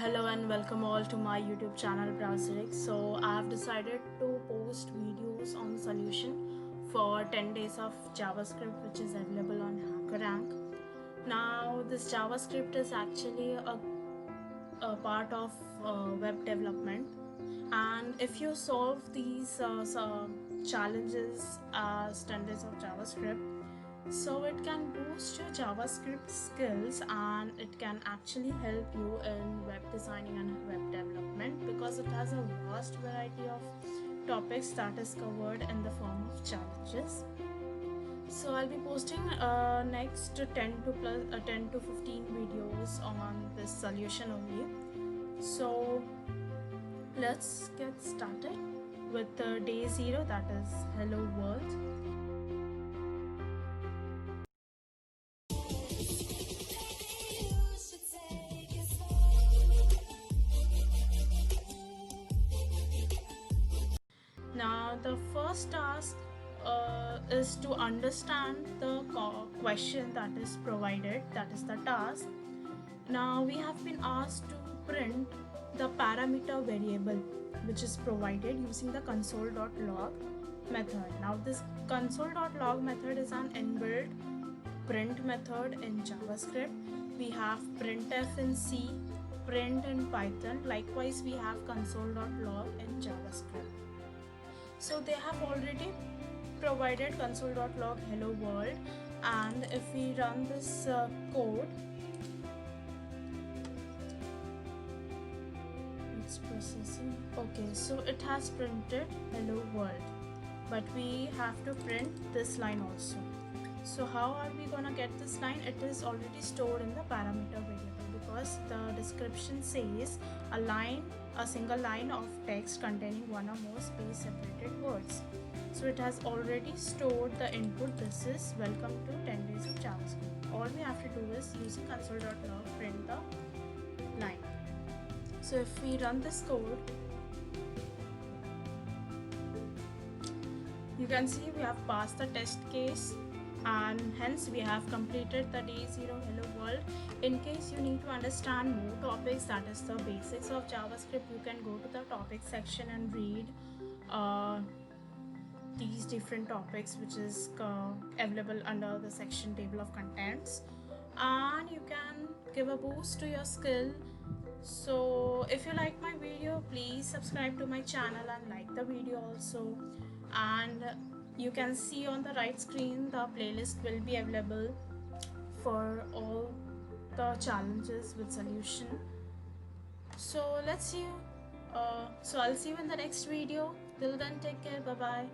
Hello and welcome all to my YouTube channel Browseric. So I have decided to post videos on solution for 10 days of JavaScript which is available on HackerRank. Now this JavaScript is actually a part of web development, and if you solve these challenges as 10 days of JavaScript, so it can boost your JavaScript skills and it can actually help you in web designing and web development because it has a vast variety of topics that is covered in the form of challenges. So I'll be posting next 10 to 15 videos on this solution only. So let's get started with day 0, that is hello world. Now the first task is to understand the question that is provided, that is the task. Now we have been asked to print the parameter variable which is provided using the console.log method. Now this console.log method is an inbuilt print method in JavaScript. We have printf in C, print in Python. Likewise we have console.log in JavaScript. So they have already provided console.log hello world, and if we run this code, it's processing. Okay, so it has printed hello world, but we have to print this line also. So how are we gonna get this line? It is already stored in the parameter variable because the description says a single line of text containing one or more space separated words. So it has already stored the input. This is welcome to 10 days of JavaScript. All we have to do is using console.log print the line. So if we run this code, you can see we have passed the test case, and hence we have completed the day 0 hello world. In case you need to understand more topics, that is the basics of JavaScript, you can go to the topic section and read these different topics which is available under the section table of contents, and you can give a boost to your skill. So if you like my video, please subscribe to my channel and like the video also. And you can see on the right screen the playlist will be available for all the challenges with solution. So let's see you. So I'll see you in the next video. Till then, take care. Bye bye.